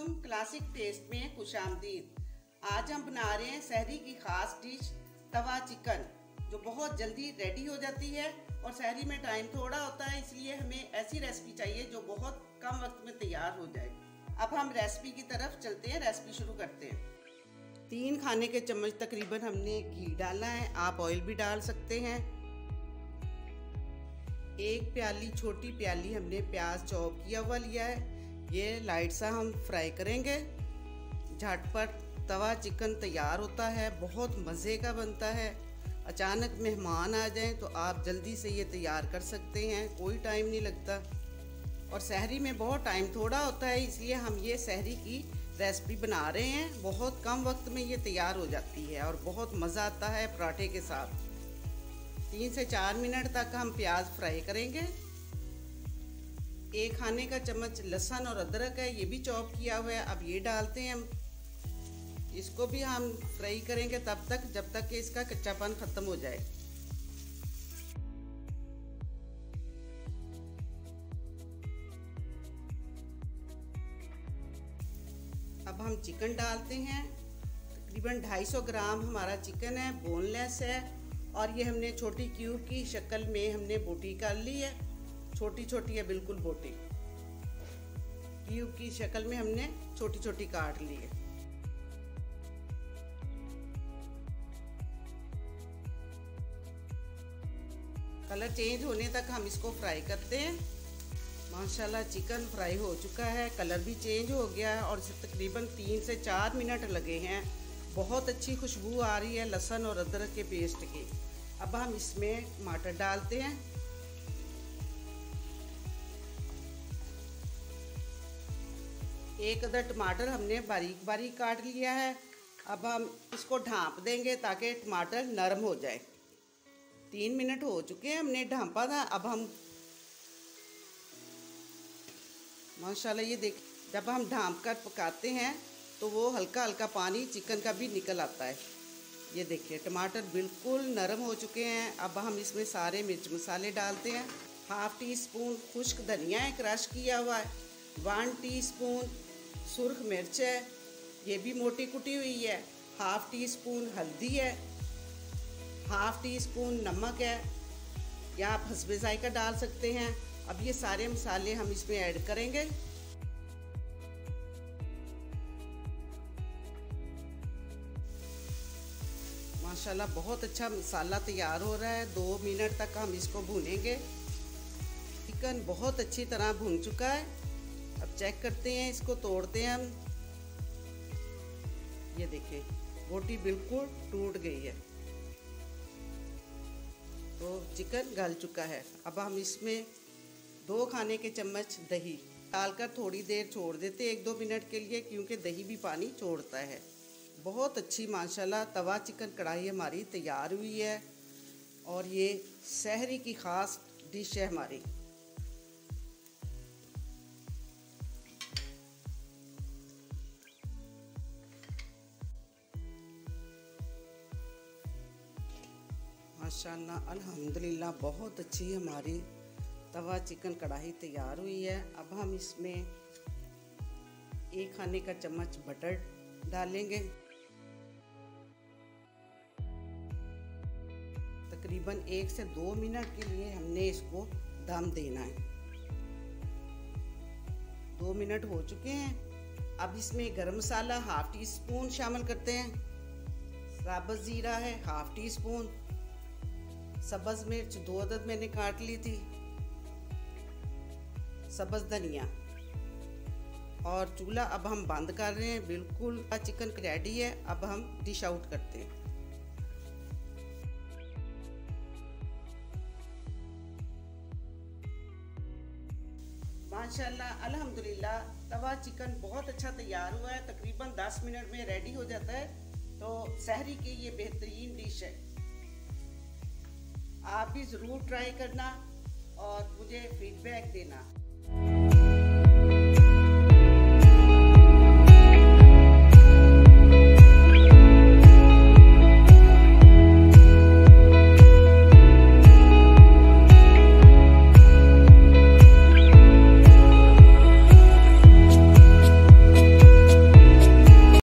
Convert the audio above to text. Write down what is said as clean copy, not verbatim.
वालेकुम। Classic test में खुशामदीद। आज हम बना रहे हैं सहरी की खास डिश तवा चिकन, जो बहुत जल्दी रेडी हो जाती है और सहरी में टाइम थोड़ा होता है, इसलिए हमें ऐसी रेसिपी चाहिए जो बहुत कम वक्त में तैयार हो जाए। अब हम रेसिपी की तरफ चलते हैं, रेसिपी शुरू करते हैं। 3 खाने के चम्मच तकरीबन हमने घी डाला है, आप ऑयल भी डाल सकते हैं। 1 प्याली छोटी प्याली हमने प्याज चॉप किया हुआ लिया है, ये लाइट सा हम फ्राई करेंगे। झटपट तवा चिकन तैयार होता है, बहुत मज़े का बनता है। अचानक मेहमान आ जाएं तो आप जल्दी से ये तैयार कर सकते हैं, कोई टाइम नहीं लगता। और सहरी में बहुत टाइम थोड़ा होता है, इसलिए हम ये सहरी की रेसिपी बना रहे हैं। बहुत कम वक्त में ये तैयार हो जाती है और बहुत मज़ा आता है पराठे के साथ। 3 से 4 मिनट तक हम प्याज फ्राई करेंगे। 1 खाने का चम्मच लहसुन और अदरक है, ये भी चॉप किया हुआ है, अब ये डालते हैं हम। इसको भी हम फ्राई करेंगे तब तक जब तक कि इसका कच्चापन ख़त्म हो जाए। अब हम चिकन डालते हैं। तकरीबन 250 ग्राम हमारा चिकन है, बोनलेस है, और ये हमने छोटी क्यूब की शक्ल में हमने बोटी कर ली है। छोटी छोटी है बिल्कुल बोटी, क्यूब की शक्ल में हमने छोटी छोटी काट ली है। कलर चेंज होने तक हम इसको फ्राई करते हैं। माशाल्लाह चिकन फ्राई हो चुका है, कलर भी चेंज हो गया है और इसे तकरीबन 3 से 4 मिनट लगे हैं। बहुत अच्छी खुशबू आ रही है लहसुन और अदरक के पेस्ट की। अब हम इसमें टमाटर डालते हैं। एक अदर टमाटर हमने बारीक बारीक काट लिया है। अब हम इसको ढाँप देंगे ताकि टमाटर नरम हो जाए। 3 मिनट हो चुके हैं, हमने ढाँपा था। अब हम माशाल्लाह ये देख, जब हम ढाँप कर पकाते हैं तो वो हल्का हल्का पानी चिकन का भी निकल आता है। ये देखिए टमाटर बिल्कुल नरम हो चुके हैं। अब हम इसमें सारे मिर्च मसाले डालते हैं। 1/2 टीस्पून खुश्क धनिया है, क्रश किया हुआ है। 1 टीस्पून सुर्ख मिर्च है, ये भी मोटी कुटी हुई है। 1/2 टीस्पून हल्दी है। 1/2 टीस्पून नमक है, या आप हस्बे जायका डाल सकते हैं। अब ये सारे मसाले हम इसमें ऐड करेंगे। माशाल्लाह बहुत अच्छा मसाला तैयार हो रहा है। 2 मिनट तक हम इसको भूनेंगे। चिकन बहुत अच्छी तरह भून चुका है। अब चेक करते हैं, इसको तोड़ते हैं हम। ये देखिए बोटी बिल्कुल टूट गई है, तो चिकन गल चुका है। अब हम इसमें 2 खाने के चम्मच दही डालकर थोड़ी देर छोड़ देते हैं, 1-2 मिनट के लिए, क्योंकि दही भी पानी छोड़ता है। बहुत अच्छी माशाल्लाह तवा चिकन कढ़ाई हमारी तैयार हुई है और ये सहरी की ख़ास डिश है हमारी। माशाल्लाह अल्हम्दुलिल्लाह बहुत अच्छी हमारी तवा चिकन कढ़ाई तैयार हुई है। अब हम इसमें 1 खाने का चम्मच बटर डालेंगे। तकरीबन 1 से 2 मिनट के लिए हमने इसको दम देना है। 2 मिनट हो चुके हैं। अब इसमें गरम मसाला 1/2 टीस्पून शामिल करते हैं। साबुत ज़ीरा है 1/2 टीस्पून। सब्ज़ मिर्च 2 अदद मैंने काट ली थी। सब्ज़ धनिया, और चूल्हा अब हम बंद कर रहे हैं। बिल्कुल चिकन रेडी है। अब हम डिश आउट करते हैं। माशाल्लाह अल्हम्दुलिल्लाह तवा चिकन बहुत अच्छा तैयार हुआ है। तकरीबन 10 मिनट में रेडी हो जाता है। तो सहरी की ये बेहतरीन डिश है, आप भी ज़रूर ट्राई करना और मुझे फीडबैक देना।